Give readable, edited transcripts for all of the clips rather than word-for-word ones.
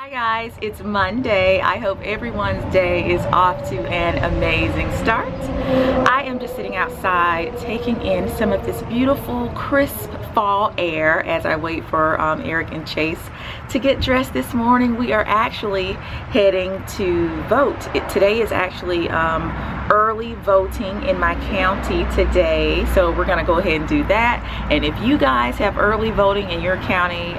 Hi guys, it's Monday. I hope everyone's day is off to an amazing start. I am just sitting outside taking in some of this beautiful crisp fall air as I wait for Eric and Chase to get dressed this morning. We are actually heading to vote. Today is actually early voting in my county today, so we're gonna go ahead and do that. And if you guys have early voting in your county,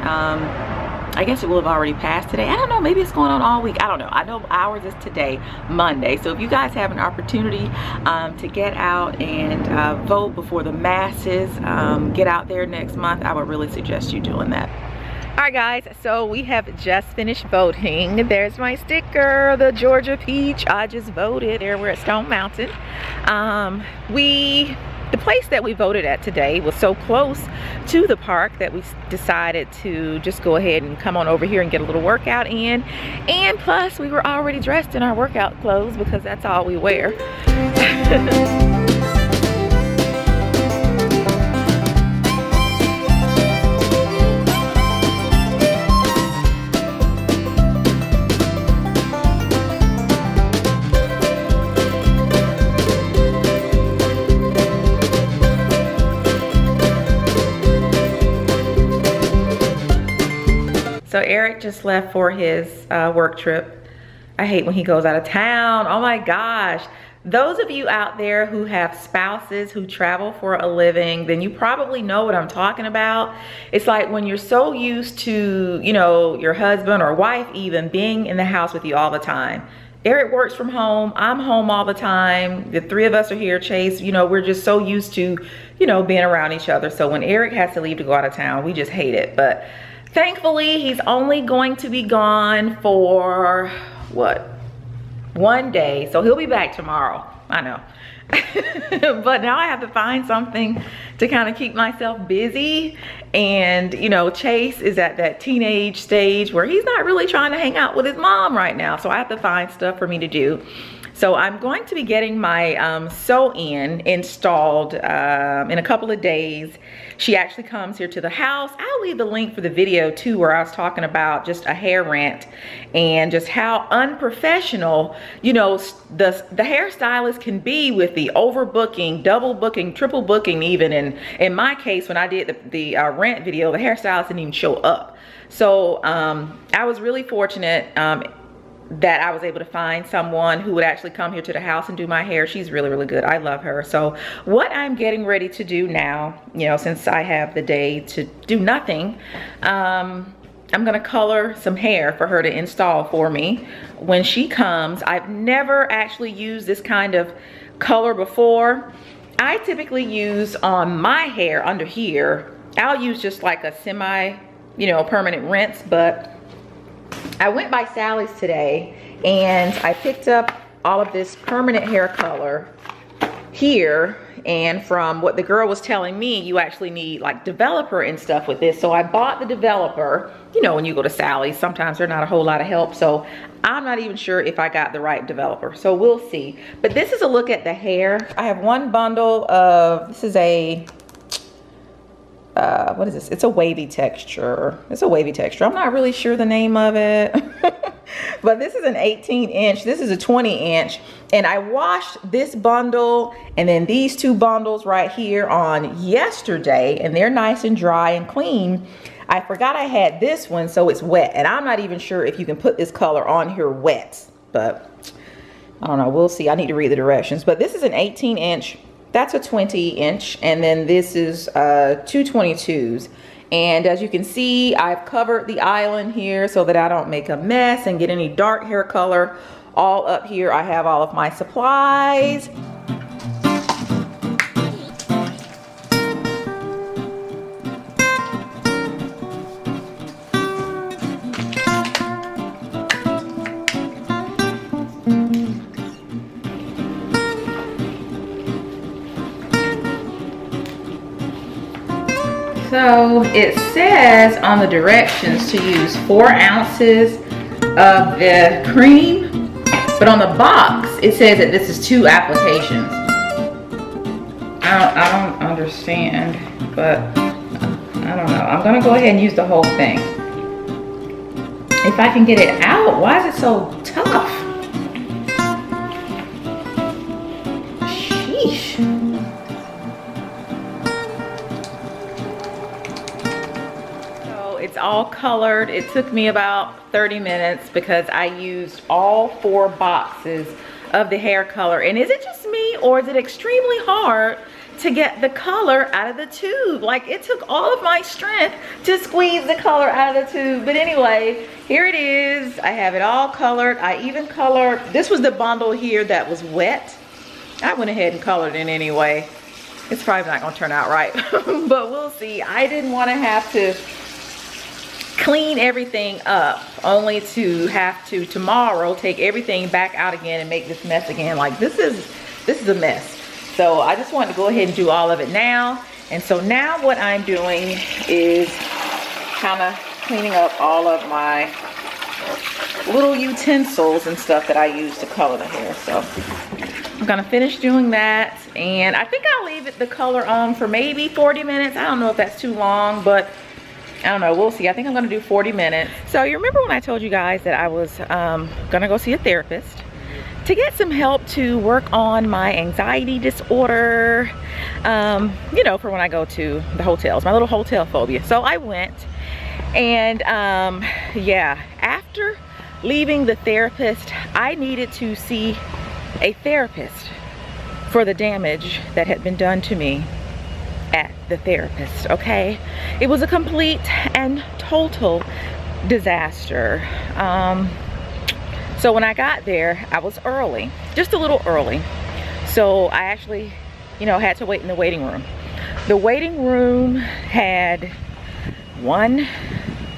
I guess it will have already passed today. I don't know, maybe it's going on all week. I don't know. I know ours is today, Monday. So if you guys have an opportunity to get out and vote before the masses get out there next month, I would really suggest you doing that. All right guys, so we have just finished voting. There's my sticker, the Georgia Peach. I just voted. There we're at Stone Mountain. The place that we voted at today was so close to the park that we decided to just go ahead and come on over here and get a little workout in. And plus, we were already dressed in our workout clothes because that's all we wear. So Eric just left for his work trip. I hate when he goes out of town. Oh my gosh. Those of you out there who have spouses who travel for a living, then you probably know what I'm talking about. It's like when you're so used to, you know, your husband or wife even being in the house with you all the time. Eric works from home, I'm home all the time. The three of us are here, Chase, you know, we're just so used to, you know, being around each other. So when Eric has to leave to go out of town, we just hate it. But thankfully, he's only going to be gone for, what, 1 day. So he'll be back tomorrow, I know. But now I have to find something to kind of keep myself busy. And, you know, Chase is at that teenage stage where he's not really trying to hang out with his mom right now. So I have to find stuff for me to do. So I'm going to be getting my sew-in installed in a couple of days. She actually comes here to the house. I'll leave the link for the video too, where I was talking about just a hair rant and just how unprofessional, you know, the hairstylist can be with the overbooking, double booking, triple booking even. And in my case, when I did the rant video, the hairstylist didn't even show up. So I was really fortunate that I was able to find someone who would actually come here to the house and do my hair. She's really, really good. I love her. So what I'm getting ready to do now, you know, since I have the day to do nothing, I'm gonna color some hair for her to install for me when she comes. I've never actually used this kind of color before. I typically use on my hair under here, I'll use just like a semi, you know, permanent rinse, but I went by Sally's today and I picked up all of this permanent hair color here, and from what the girl was telling me, you actually need like developer and stuff with this. So I bought the developer. You know, when you go to Sally's, sometimes they're not a whole lot of help. So I'm not even sure if I got the right developer. So we'll see. But this is a look at the hair. I have one bundle of, this is a, what is this? It's a wavy texture. It's a wavy texture. I'm not really sure the name of it. But this is an 18 inch. This is a 20 inch. And I washed this bundle and then these two bundles right here on yesterday. And they're nice and dry and clean. I forgot I had this one, so it's wet. And I'm not even sure if you can put this color on here wet. But I don't know. We'll see. I need to read the directions. But this is an 18 inch. That's a 20 inch, and then this is 2 22s. And as you can see, I've covered the island here so that I don't make a mess and get any dark hair color. All up here, I have all of my supplies. So it says on the directions to use 4 ounces of the cream, but on the box it says that this is 2 applications. I don't understand, but I don't know. I'm gonna go ahead and use the whole thing. If I can get it out. Why is it so tough? Sheesh. So it's all colored. It took me about 30 minutes because I used all 4 boxes of the hair color. And is it just me, or is it extremely hard to get the color out of the tube? Like, it took all of my strength to squeeze the color out of the tube. But anyway, here it is. I have it all colored. I even colored, this was the bundle here that was wet. I went ahead and colored it anyway. It's probably not gonna turn out right, but we'll see. I didn't wanna have to clean everything up only to have to tomorrow take everything back out again and make this mess again. Like, this is a mess. So I just wanted to go ahead and do all of it now. And so now what I'm doing is kind of cleaning up all of my little utensils and stuff that I use to color the hair. So I'm gonna finish doing that, and I think I'll leave the color on for maybe 40 minutes. I don't know if that's too long, but I don't know, we'll see. I think I'm gonna do 40 minutes. So you remember when I told you guys that I was gonna go see a therapist to get some help to work on my anxiety disorder, you know, for when I go to the hotels, my little hotel phobia. So I went, and yeah, after leaving the therapist, I needed to see a therapist for the damage that had been done to me at the therapist, okay? It was a complete and total disaster. So when I got there, I was early, just a little early. So I actually, you know, had to wait in the waiting room. The waiting room had 1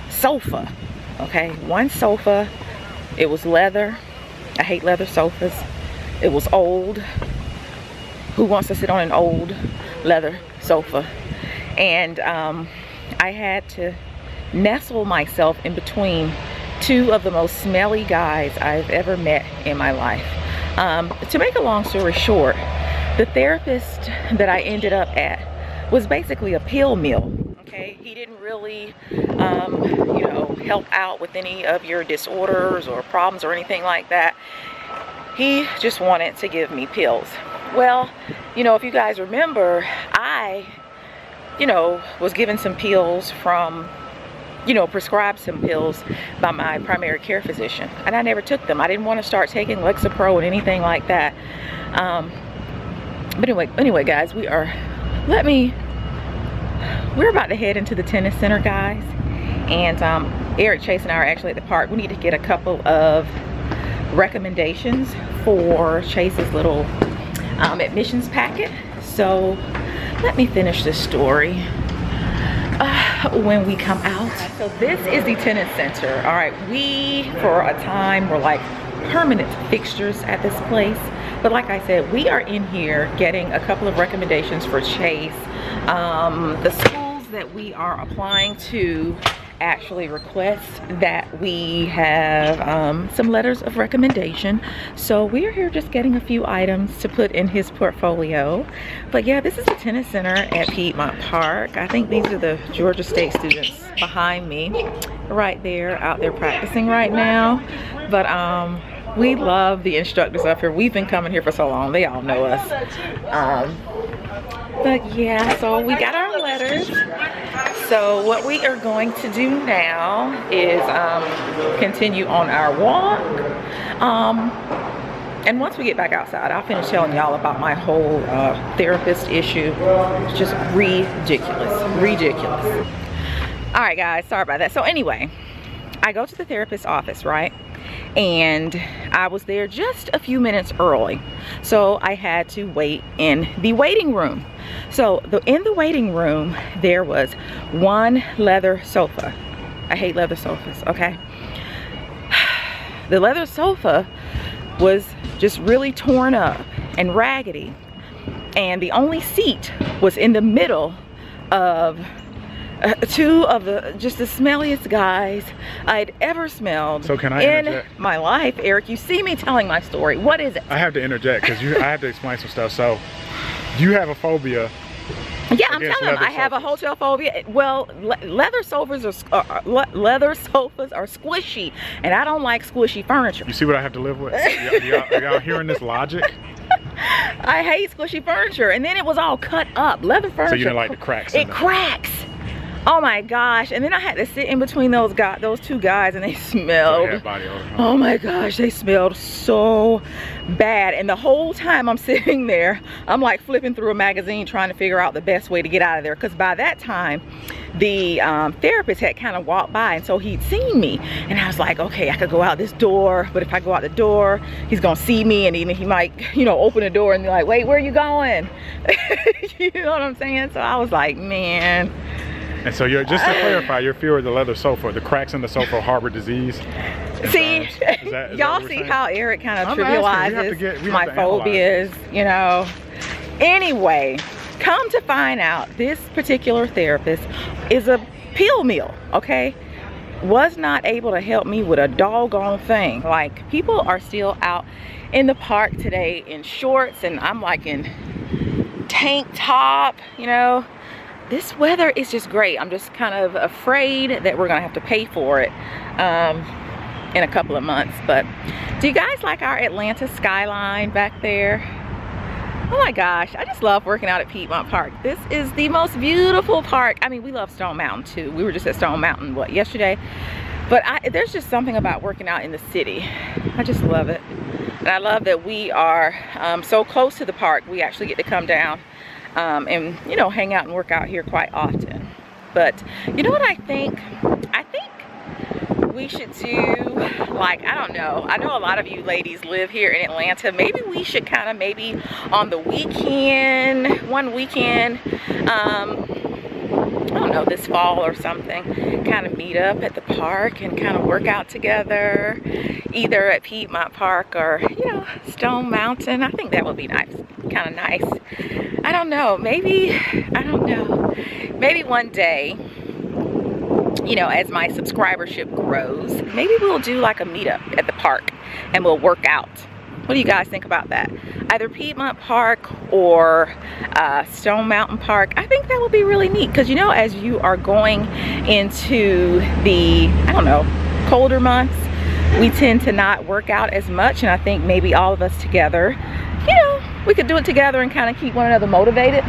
sofa, okay? 1 sofa. It was leather. I hate leather sofas. It was old. Who wants to sit on an old leather sofa? And I had to nestle myself in between 2 of the most smelly guys I've ever met in my life. To make a long story short, the therapist that I ended up at was basically a pill mill, okay? He didn't really, you know, help out with any of your disorders or problems or anything like that. He just wanted to give me pills. Well, you know, if you guys remember, I, you know, was given some pills from, you know, prescribed some pills by my primary care physician, and I never took them. I didn't want to start taking Lexapro and anything like that. But anyway, guys, we're about to head into the tennis center, guys. And Eric, Chase, and I are actually at the park. We need to get a couple of recommendations for Chase's little admissions packet. So let me finish this story when we come out. So this is the tennis center. All right, we for a time were like permanent fixtures at this place, but like I said, we are in here getting a couple of recommendations for Chase. The schools that we are applying to actually request that we have some letters of recommendation. So we're here just getting a few items to put in his portfolio. But yeah, this is the tennis center at Piedmont Park. I think these are the Georgia State students behind me right there, out there practicing right now. But we love the instructors up here. We've been coming here for so long, they all know us. But yeah, so we got our letters. So what we are going to do now is continue on our walk. And once we get back outside, I'll finish telling y'all about my whole therapist issue. It's just ridiculous, ridiculous. All right, guys, sorry about that. So anyway, I go to the therapist's office, right? And I was there just a few minutes early. So I had to wait in the waiting room. So in the waiting room, there was 1 leather sofa. I hate leather sofas, okay? The leather sofa was just really torn up and raggedy. And the only seat was in the middle of 2 of the smelliest guys I'd ever smelled. So can I interject? In my life. Eric, you see me telling my story. What is it? I have to interject because I have to explain some stuff. So you have a phobia Yeah, I'm telling them I have a hotel phobia. Well, leather sofas are squishy, and I don't like squishy furniture. You see what I have to live with? Are y'all hearing this logic? I hate squishy furniture, and then it was all cut up. Leather furniture. So you didn't like the cracks? It cracks. Oh my gosh! And then I had to sit in between those two guys, and they smelled. Oh my gosh, they smelled so bad. And the whole time I'm sitting there, I'm like flipping through a magazine trying to figure out the best way to get out of there. Because by that time, the therapist had kind of walked by, and so he'd seen me. And I was like, okay, I could go out this door, but if I go out the door, he's gonna see me, and even he might, you know, open the door and be like, wait, where are you going? You know what I'm saying? So I was like, man. And so you're, just to clarify, your fear of the leather sofa, the cracks in the sofa harbor disease. See, y'all see how Eric kind of trivializes my phobias, you know. Anyway, come to find out, this particular therapist is a pill mill, okay? Was not able to help me with a doggone thing. Like, people are still out in the park today in shorts, and I'm like in tank top, you know. This weather is just great. I'm just kind of afraid that we're gonna have to pay for it in a couple of months. But do you guys like our Atlanta skyline back there? Oh my gosh, I just love working out at Piedmont Park. This is the most beautiful park. I mean, we love Stone Mountain too. We were just at Stone Mountain, what, yesterday? But there's just something about working out in the city. I just love it. And I love that we are so close to the park. We actually get to come down and, you know, hang out and work out here quite often. But you know what I think? I think we should do, like, I don't know. I know a lot of you ladies live here in Atlanta. Maybe we should kind of maybe on the weekend, one weekend, I don't know, this fall or something, kind of meet up at the park and kind of work out together, either at Piedmont Park or, you know, Stone Mountain. I think that would be nice, kind of nice. I don't know, maybe, I don't know, maybe one day, you know, as my subscribership grows, maybe we'll do like a meetup at the park and we'll work out. What do you guys think about that? Either Piedmont Park or Stone Mountain Park. I think that would be really neat because, you know, as you are going into the, I don't know, colder months, we tend to not work out as much, and I think maybe all of us together, you know, we could do it together and kind of keep one another motivated.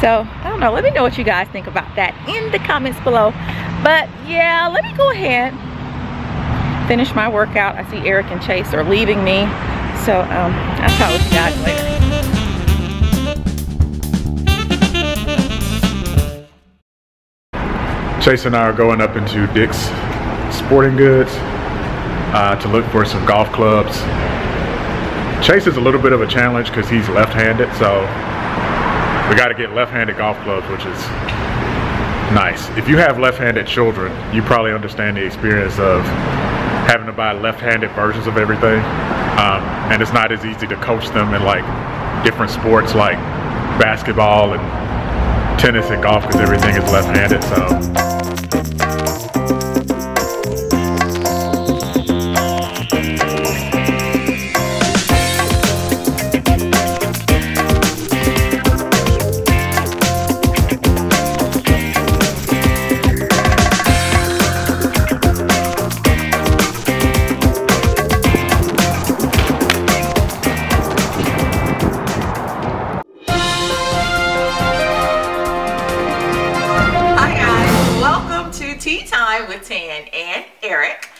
So, I don't know, let me know what you guys think about that in the comments below. But yeah, let me go ahead, finish my workout. I see Eric and Chase are leaving me. So, I'll talk with you guys later. Chase and I are going up into Dick's Sporting Goods to look for some golf clubs. Chase is a little bit of a challenge because he's left-handed, so we got to get left-handed golf clubs, which is nice. If you have left-handed children, you probably understand the experience of having to buy left-handed versions of everything, and it's not as easy to coach them in like different sports like basketball and tennis and golf because everything is left-handed. So with Tan and Eric.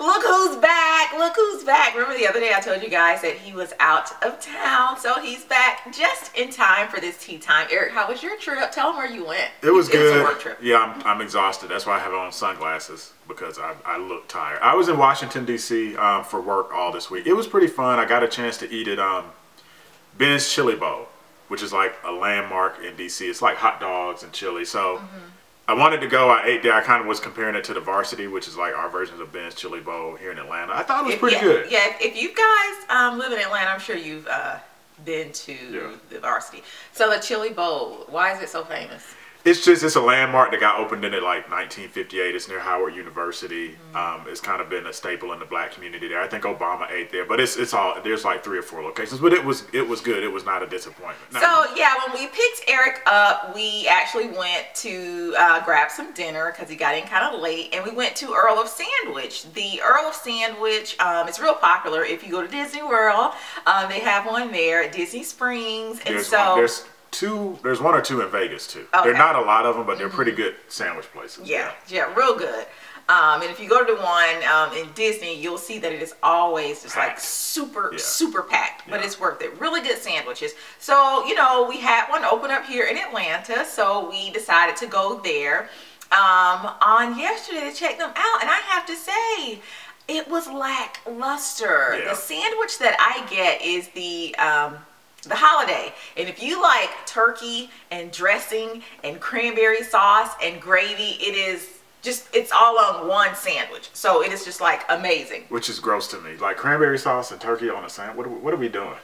Look who's back. Look who's back. Remember the other day I told you guys that he was out of town, so he's back just in time for this tea time. Eric, how was your trip? Tell them where you went. It was good. It was a work trip. Yeah, I'm exhausted. That's why I have on sunglasses, because I look tired. I was in Washington D.C. For work all this week. It was pretty fun. I got a chance to eat at Ben's Chili Bowl, which is like a landmark in D.C. It's like hot dogs and chili. So I wanted to go. I ate there. I kind of was comparing it to the Varsity, which is like our version of Ben's Chili Bowl here in Atlanta. I thought it was pretty good. Yeah, if you guys live in Atlanta, I'm sure you've been to the Varsity. So the Chili Bowl, why is it so famous? It's a landmark that got opened in it like 1958. It's near Howard University. It's kind of been a staple in the black community there. I think Obama ate there, but it's all, there's like 3 or 4 locations. But it was good. It was not a disappointment. No. So yeah, when we picked Eric up, we actually went to grab some dinner because he got in kind of late, and we went to Earl of Sandwich. The Earl of Sandwich, it's real popular. If you go to Disney World, they have one there at Disney Springs, and there's 1 or 2 in Vegas too. Okay. They're not a lot of them, but they're pretty good sandwich places. Yeah, real good. And if you go to the one in Disney, you'll see that it is always just packed. Like super packed, but it's worth it. Really good sandwiches. So, you know, we had one open up here in Atlanta, so we decided to go there on yesterday to check them out. And I have to say, it was lackluster. Yeah. The sandwich that I get is the holiday, and if you like turkey and dressing and cranberry sauce and gravy, it's all on one sandwich, so it is just like amazing. Which is gross to me, like cranberry sauce and turkey on a sandwich. What are we doing?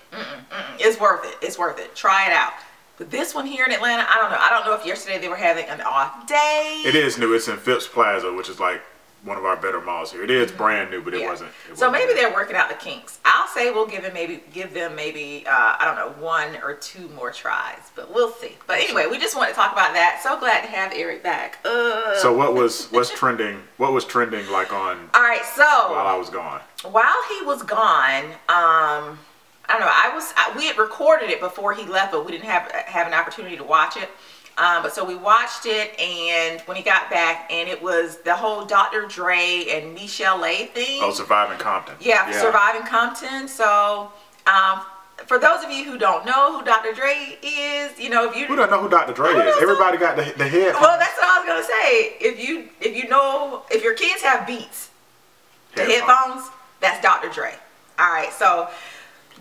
It's worth it. Try it out. But this one here in Atlanta, I don't know if yesterday they were having an off day. It is new. It's in Phipps Plaza, which is like one of our better malls here. It is brand new, but it wasn't. So maybe they're working out the kinks. I'll say we'll give them maybe I don't know, 1 or 2 more tries, but we'll see. But anyway, we just want to talk about that. So glad to have Eric back. So what's trending? What was trending like on? All right, so while I was gone. While he was gone, I don't know. We had recorded it before he left, but we didn't have an opportunity to watch it. But so we watched it, and when he got back, and it was the whole Dr. Dre and michel'le thing. Oh, Surviving Compton. Yeah, Surviving Compton. So, for those of you who don't know who Dr. Dre is, you know, who don't know who Dr. Dre is? Everybody got the head. Well, that's what I was gonna say. If your kids have Beats, the headphones, that's Dr. Dre. All right, so.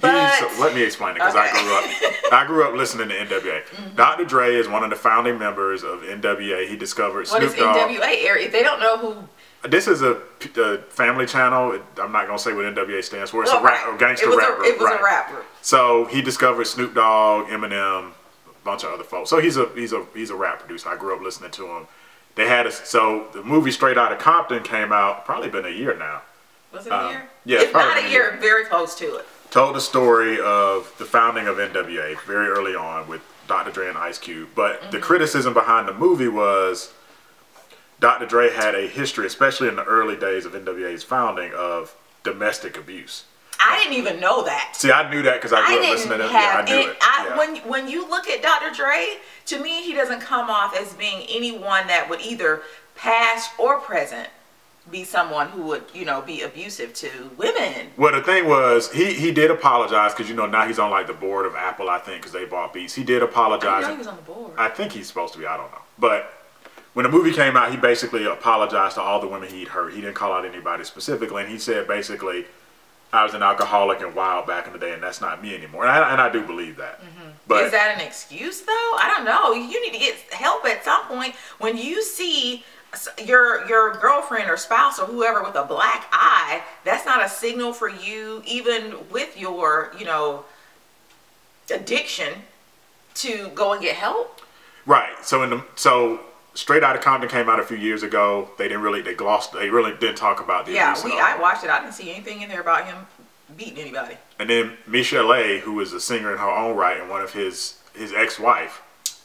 Let me explain it, because I grew up listening to NWA. Dr. Dre is one of the founding members of NWA. He discovered Snoop Dogg. What is NWA, Eric? If they don't know who... This is a family channel. I'm not going to say what NWA stands for. It's a gangster rap group. It was a rap group. So he discovered Snoop Dogg, Eminem, a bunch of other folks. So he's a rap producer. I grew up listening to him. So the movie Straight Outta Compton came out, probably been a year now. Was it a year? Yeah, it's not a year, very close to it. Told the story of the founding of NWA very early on with Dr. Dre and Ice Cube. But the criticism behind the movie was Dr. Dre had a history, especially in the early days of NWA's founding, of domestic abuse. I didn't even know that. See, I knew that because I grew up listening to it. Yeah, I knew it. When you look at Dr. Dre, to me, he doesn't come off as being anyone that would either past or present be someone who would, you know, be abusive to women. Well, the thing was, he did apologize, because, you know, now he's on like the board of Apple, I think, because they bought Beats. He did apologize. I didn't know he was on the board. I think he's supposed to be. I don't know. But when the movie came out, he basically apologized to all the women he'd hurt. He didn't call out anybody specifically, and he said basically, I was an alcoholic and wild back in the day, and that's not me anymore. And I do believe that. But is that an excuse, though? I don't know. You need to get help at some point. When you see your girlfriend or spouse or whoever with a black eye, that's not a signal for you, even with your, you know, addiction, to go and get help. Right. So Straight Outta Compton came out a few years ago. They really didn't talk about the abuse at all. I watched it. I didn't see anything in there about him beating anybody. And then michel'le, who was a singer in her own right, and one of his ex-wife,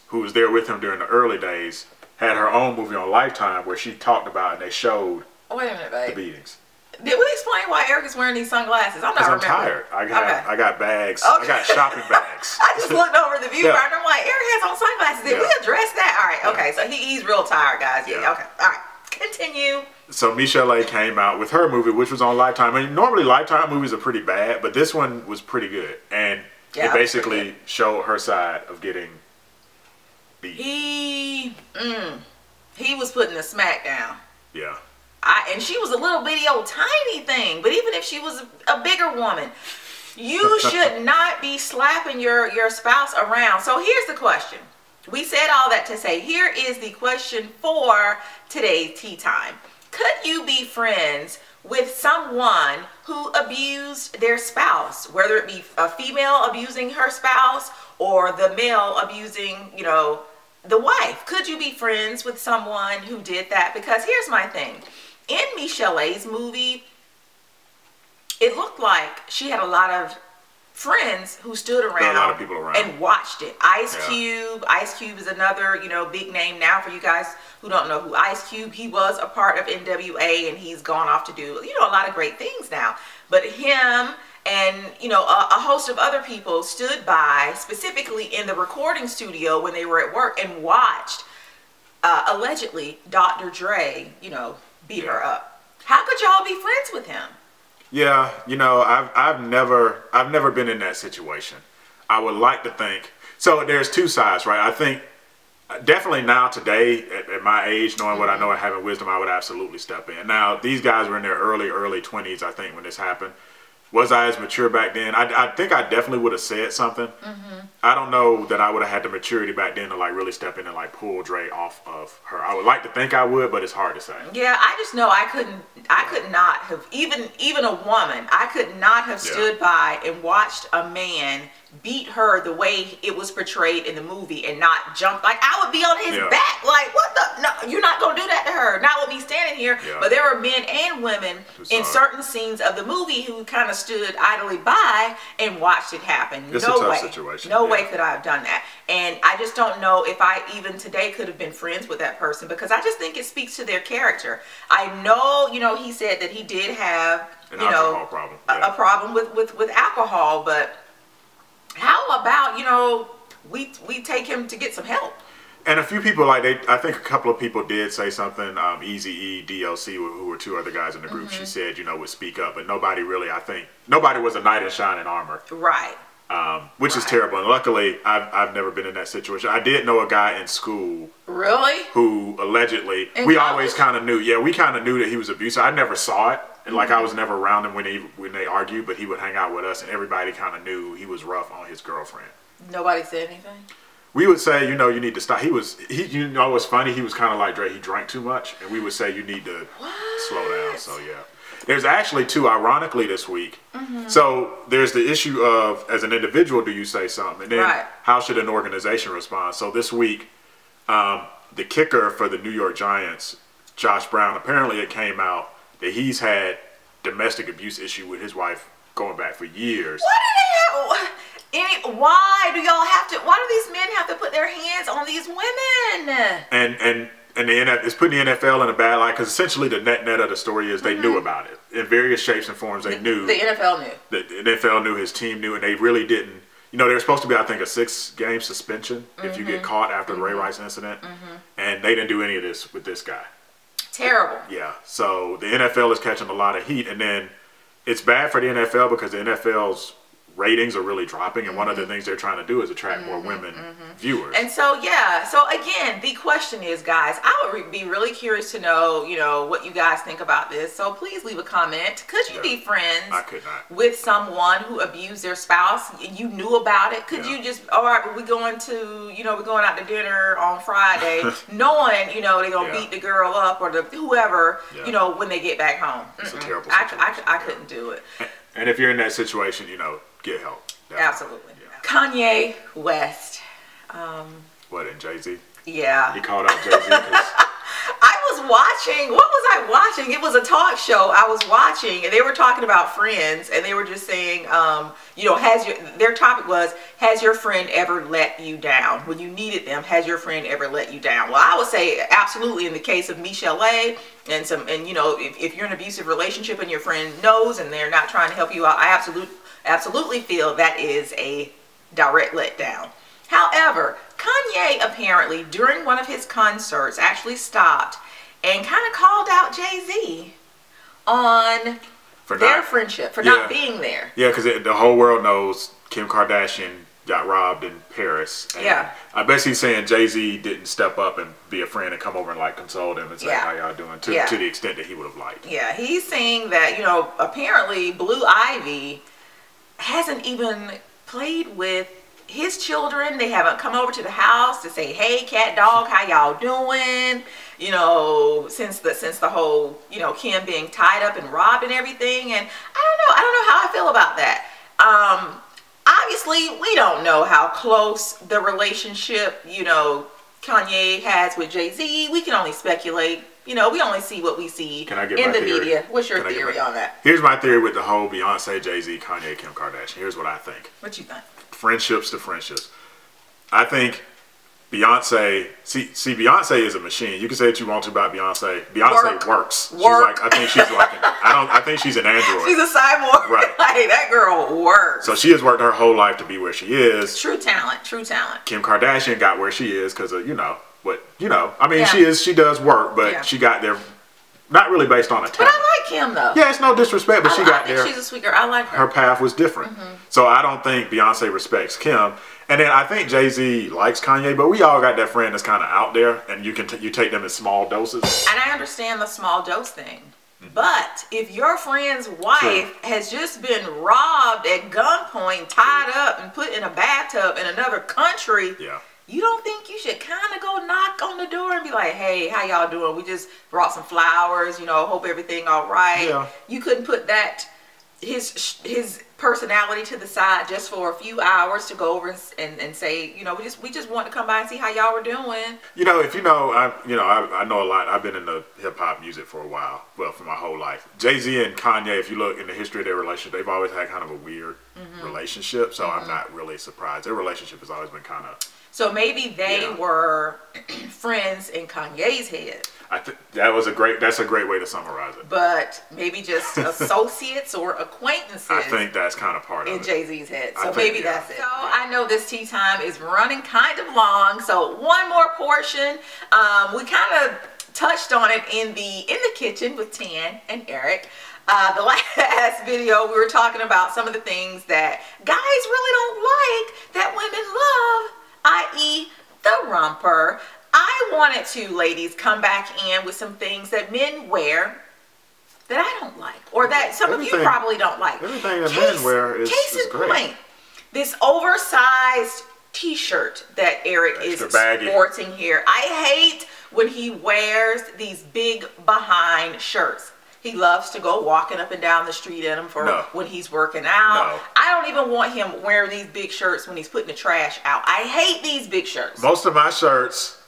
who was there with him during the early days, had her own movie on Lifetime where she talked about and they showed wait a minute, babe. the beatings. Did we explain why Eric is wearing these sunglasses? I'm not remembering. I'm tired. I got bags. Okay. I got shopping bags. I just looked over the viewfinder and I'm like, Eric has on sunglasses. Did we address that? All right. Okay. So he's real tired, guys. Yeah. Okay. All right. Continue. So michel'le came out with her movie, which was on Lifetime. I mean, normally Lifetime movies are pretty bad, but this one was pretty good. And it basically showed her side of getting beat. He was putting the smack down. Yeah. And she was a little bitty old tiny thing, but even if she was a bigger woman, you should not be slapping your spouse around. So here's the question. We said all that to say, here is the question for today's tea time. Could you be friends with someone who abused their spouse, whether it be a female abusing her spouse or the male abusing, you know, the wife. Could you be friends with someone who did that? Because here's my thing. In michel'le's movie, it looked like she had a lot of friends who stood around, a lot of people around and watched it. Ice Cube is another, you know, big name now for you guys who don't know who Ice Cube. He was a part of NWA, and he's gone off to do, you know, a lot of great things now. But him and, you know, a host of other people stood by, specifically in the recording studio when they were at work, and watched allegedly Dr. Dre, you know, beat her up. How could y'all be friends with him? Yeah, you know, I've never been in that situation. I would like to think. So there's two sides, right? I think definitely now today, at my age, knowing what I know and having wisdom, I would absolutely step in. Now, these guys were in their early 20s, I think, when this happened. Was I as mature back then? I think I definitely would have said something. I don't know that I would have had the maturity back then to like really step in and like pull Dre off of her. I would like to think I would, but it's hard to say. Yeah, I just know I could not have, even a woman, I could not have stood by and watched a man beat her the way it was portrayed in the movie and not jump. Like, I would be on his back. Like, what the? No, you're not going to do that to her. Not with me standing here. But there were men and women in certain scenes of the movie who kind of stood idly by and watched it happen. It's a tough situation. No way could I have done that. And I just don't know if I even today could have been friends with that person, because I just think it speaks to their character. I know, you know, he said that he did have, an alcohol problem. A problem with alcohol, but how about, you know, we take him to get some help? And a few people, like, I think a couple of people did say something. Eazy-E, DLC, who were two other guys in the group, she said, you know, would speak up. But nobody really, I think, nobody was a knight in shining armor. Right. Which is terrible. And luckily, I've never been in that situation. I did know a guy in school. Really? Who allegedly, we always kind of knew. Yeah, we kind of knew that he was abusive. I never saw it. And like, I was never around him when they argued, but he would hang out with us, and everybody kind of knew he was rough on his girlfriend. Nobody said anything? We would say, you know, you need to stop. You know what's funny? He was kind of like Dre. He drank too much, and we would say you need to slow down. So yeah, there's actually two, ironically, this week. So there's the issue of, as an individual, do you say something, and then how should an organization respond? So this week, the kicker for the New York Giants, Josh Brown, apparently it came out that he's had domestic abuse issue with his wife going back for years. Why do y'all have to? Why do these men have to put their hands on these women? And it's putting the NFL in a bad light, because essentially the net of the story is they knew about it in various shapes and forms. They knew. The NFL knew. The NFL knew, his team knew, and they really didn't. You know, there's supposed to be, I think, a 6-game suspension if you get caught after the Ray Rice incident, and they didn't do any of this with this guy. Terrible. Yeah. So the NFL is catching a lot of heat, and then it's bad for the NFL because the NFL's ratings are really dropping, and one of the things they're trying to do is attract more women viewers. And so, yeah, so again, the question is, guys, I would be really curious to know, you know, what you guys think about this. So please leave a comment. Could you be friends with someone who abused their spouse? You knew about it. Could you just, all right, we're going to, you know, we're going out to dinner on Friday, knowing, you know, they're going to beat the girl up or the whoever, you know, when they get back home. It's a terrible situation. I couldn't do it. And if you're in that situation, you know, get help. Definitely. Absolutely. Yeah. Kanye West. What, and Jay-Z? Yeah. He called out Jay-Z because... I was watching, what was I watching? It was a talk show I was watching, and they were talking about friends, and they were just saying, you know, their topic was, has your friend ever let you down? When you needed them, has your friend ever let you down? Well, I would say absolutely in the case of michel'le and you know, if you're in an abusive relationship and your friend knows and they're not trying to help you out, I absolutely feel that is a direct letdown. However, Kanye apparently during one of his concerts actually stopped and kind of called out Jay-Z on their friendship, for not being there. Yeah, because the whole world knows Kim Kardashian got robbed in Paris. And I bet he's saying Jay-Z didn't step up and be a friend and come over and like console them and say, how y'all doing, to the extent that he would have liked. Yeah, he's saying that, you know, apparently Blue Ivy hasn't even played with his children. They haven't come over to the house to say, hey, cat dog, how y'all doing? You know, since the whole, you know, Kim being tied up and robbed and everything. And I don't know how I feel about that. Obviously, we don't know how close the relationship, you know, Kanye has with Jay-Z. We can only speculate. You know, we only see what we see in the media. What's your theory on that? Here's my theory with the whole Beyonce, Jay-Z, Kanye, Kim Kardashian. Here's what I think. What you think? Friendships to friendships. I think Beyonce, see, Beyonce is a machine. You can say what you want to about Beyonce. Beyonce works. She's like, I think she's like, I think she's an android. She's a cyborg. Right. Like, that girl works. So she has worked her whole life to be where she is. True talent. True talent. Kim Kardashian got where she is because of, you know, I mean, she does work, but she got there not really based on a talent. But I like Kim though. Yeah, it's no disrespect, but she got there. She's a sweet girl. I like her. Her path was different. So I don't think Beyonce respects Kim. And then I think Jay-Z likes Kanye, but we all got that friend that's kind of out there, and you take them in small doses. And I understand the small dose thing. But if your friend's wife has just been robbed at gunpoint, tied up, and put in a bathtub in another country, you don't think you should kind of go knock on the door and be like, hey, how y'all doing? We just brought some flowers, you know, hope everything all right. Yeah. You couldn't put that, his personality to the side just for a few hours to go over and say, you know, we just want to come by and see how y'all were doing. You know, if you know, I know a lot. I've been in the hip hop music for a while, well, for my whole life. Jay-Z and Kanye, if you look in the history of their relationship, they've always had kind of a weird relationship. So I'm not really surprised. Their relationship has always been kind of. So maybe they were friends in Kanye's head. I think that's a great way to summarize it. But maybe just associates or acquaintances. I think that's kind of part of it. In Jay-Z's head. So maybe that's it. So I know this tea time is running kind of long. So one more portion. We kind of touched on it in the kitchen with Tan and Eric. The last video we were talking about some of the things that guys really don't like that women love, i.e. the romper. I wanted to, ladies, come back in with some things that men wear that I don't like, or that some of you probably don't like. Everything that men wear is great. Point, this oversized t-shirt that Eric is sporting here. I hate when he wears these big behind shirts. He loves to go walking up and down the street in them for when he's working out. I don't even want him wearing these big shirts when he's putting the trash out. I hate these big shirts. Most of my shirts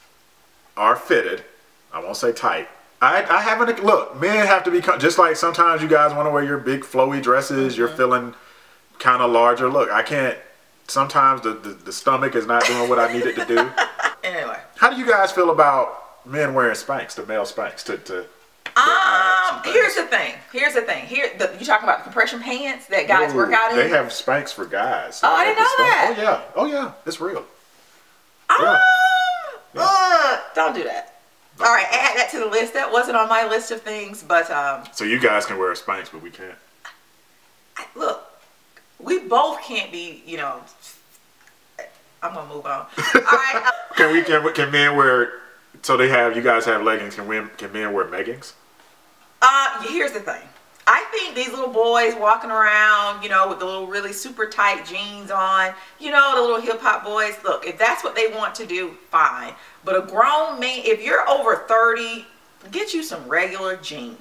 are fitted. I won't say tight. I haven't, look, men have to be, just like sometimes you guys want to wear your big flowy dresses, you're feeling kind of larger. Look, I can't, sometimes the stomach is not doing what I need it to do. Anyway. How do you guys feel about men wearing Spanx, the male Spanx, here's the thing. You talking about the compression pants that guys work out in? They have Spanx for guys. Oh, I didn't know that. Oh yeah, it's real. Don't do that. All right, add that to the list. That wasn't on my list of things, but so you guys can wear a Spanx, but we can't. Look, we both can't be. You know, I'm gonna move on. All right. Can men wear? So you guys have leggings. Can men wear leggings? Here's the thing. I think these little boys walking around, you know, with the little really super tight jeans on, you know, the little hip hop boys, look, if that's what they want to do, fine. But a grown man, if you're over 30, get you some regular jeans.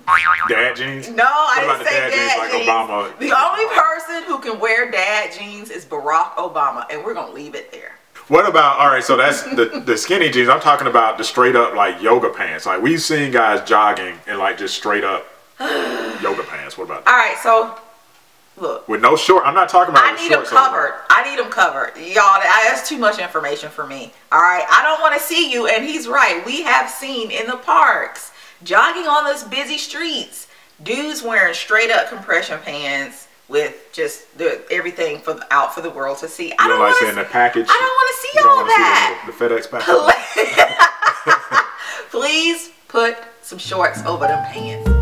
Dad jeans? No, I didn't say dad jeans. Like Obama. The only person who can wear dad jeans is Barack Obama, and we're going to leave it there. What about, all right, so that's the skinny jeans. I'm talking about the straight up like yoga pants. Like we've seen guys jogging in like just straight up yoga pants. What about that? All right, so look. With no short, I'm not talking about I need them covered. I need them covered. Y'all, that's too much information for me. All right, I don't want to see you. And he's right. We have seen in the parks, jogging on those busy streets, dudes wearing straight up compression pants with just everything out for the world to see. I don't want to see the package. I don't want to see all that. The FedEx package. Please put some shorts over them pants.